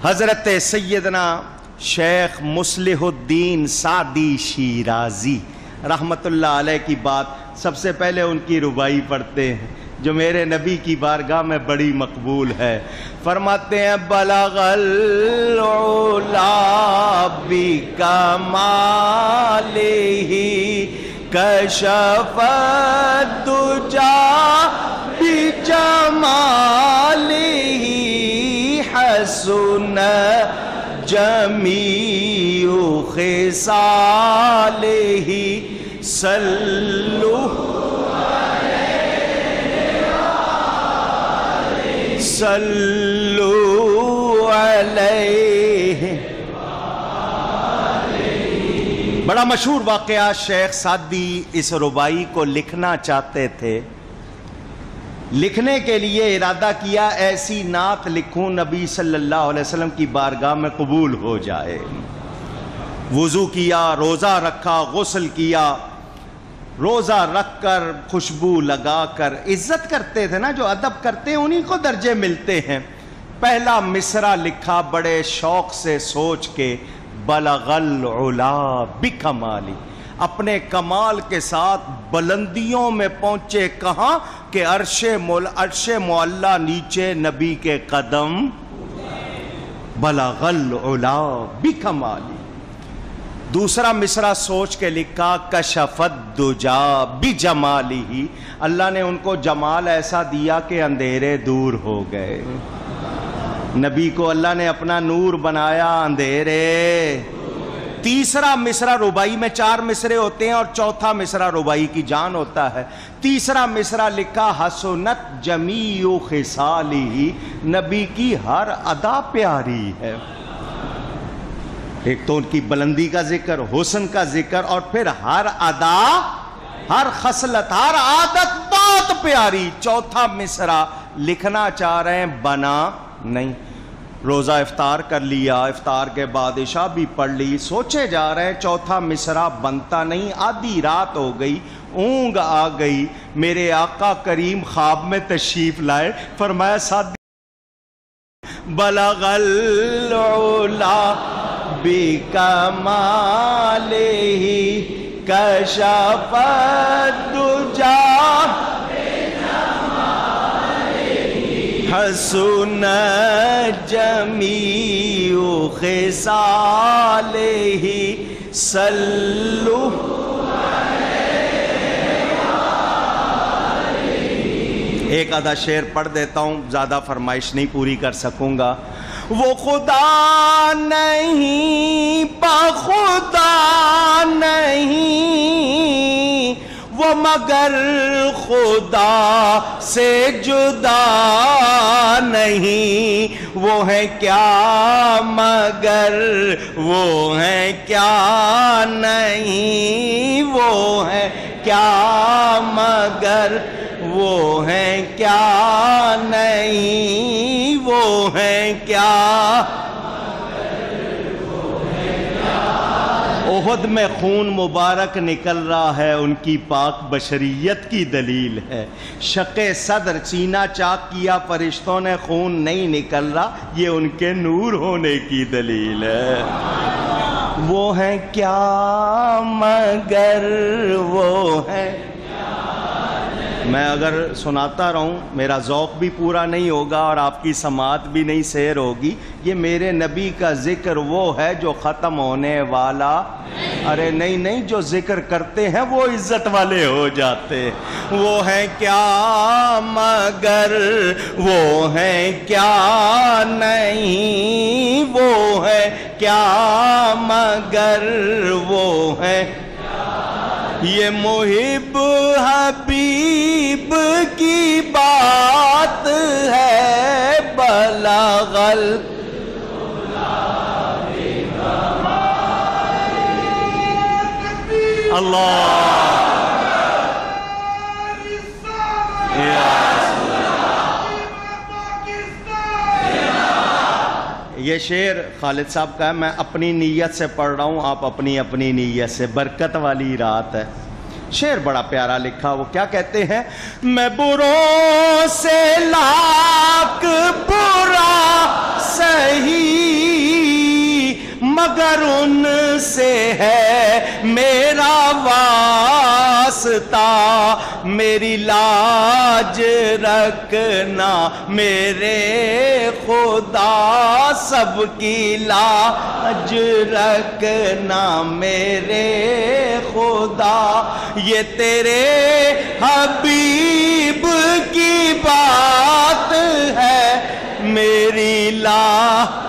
حضرت سیدنا شیخ مصلح الدین سعدی شیرازی رحمت اللہ علیہ کی بات سب سے پہلے ان کی ربائی پڑھتے ہیں جو میرے نبی کی بارگاہ میں بڑی مقبول ہے. فرماتے ہیں بلغ العلا بکمالہ کشف الدجا بجمالہ حسن جمیع خصالہ صلو صلو علیہ. بڑا مشہور واقعہ. شیخ سعدی اس ربائی کو لکھنا چاہتے تھے. لکھنے کے لیے ارادہ کیا ایسی نعت لکھوں نبی صلی اللہ علیہ وسلم کی بارگاہ میں قبول ہو جائے. وضو کیا، روزہ رکھا، غسل کیا. روزہ رکھ کر خوشبو لگا کر عزت کرتے تھے نا، جو ادب کرتے ہیں انہی کو درجے ملتے ہیں. پہلا مصرع لکھا بڑے شوق سے سوچ کے، بلغ العلا بکمالی، اپنے کمال کے ساتھ بلندیوں میں پہنچے. کہاں کہ عرش معلی نیچے نبی کے قدم. بلغ العلا بکمالی. دوسرا مصرع سوچ کے لکھا کشف الدجا بجمالہ، اللہ نے ان کو جمال ایسا دیا کہ اندھیرے دور ہو گئے. نبی کو اللہ نے اپنا نور بنایا، اندھیرے. تیسرا مصرع ربائی میں 4 مصرے ہوتے ہیں اور چوتھا مصرع ربائی کی جان ہوتا ہے. تیسرا مصرع لکھا حسنت جمیع خصالہ، نبی کی ہر ادا پیاری ہے. ایک تو ان کی بلندی کا ذکر، حسن کا ذکر، اور پھر ہر ادا، ہر خصلت، ہر عادت بہت پیاری. چوتھا مصرع لکھنا چاہ رہے ہیں، بنا نہیں. روزہ افطار کر لیا، افطار کے بعد عشاء بھی پڑھ لی، سوچے جا رہے ہیں چوتھا مصرع بنتا نہیں. آدھی رات ہو گئی، اونگ آ گئی. میرے آقا کریم خواب میں تشریف لائے، فرمایا سعدی بلغ العلا بکمالہ کشف الدجا حسن جمیع خصالہ صلو. ایک آدھا شعر پڑھ دیتا ہوں، زیادہ فرمائش نہیں پوری کر سکوں گا. وہ خدا نہیں بخدا نہیں، وہ مگر خدا سے جدا نہیں. وہ ہے کیا مگر وہ ہے کیا نہیں، وہ ہے کیا مگر وہ ہے کیا نہیں، وہ ہے کیا. احد میں خون مبارک نکل رہا ہے، ان کی پاک بشریت کی دلیل ہے. شق صدر سینہ چاک کیا، فرشتوں نے خون نہیں نکل رہا، یہ ان کے نور ہونے کی دلیل ہے. وہ ہے کیا مگر وہ ہے. میں اگر سناتا رہوں میرا ذوق بھی پورا نہیں ہوگا اور آپ کی سماعت بھی نہیں سیر ہوگی. یہ میرے نبی کا ذکر وہ ہے جو ختم ہونے والا. ارے نہیں، جو ذکر کرتے ہیں وہ عزت والے ہو جاتے. وہ ہے کیا مگر وہ ہے کیا نہیں، وہ ہے کیا مگر وہ ہے. یہ محب حبیب کی بات ہے، بلغ اللہ. یہ شعر خالد صاحب کا ہے، میں اپنی نیت سے پڑھ رہا ہوں، آپ اپنی اپنی نیت سے. برکت والی رات ہے. شعر بڑا پیارا لکھا. وہ کیا کہتے ہیں؟ میں بروں سے لاکھ برا سہی مگر ان سے ہے میرا واسطہ، میری لاج رکھنا میرے خدا، سب کی لاج رکھنا میرے خدا، یہ تیرے حبیب کی بات ہے، میری لاج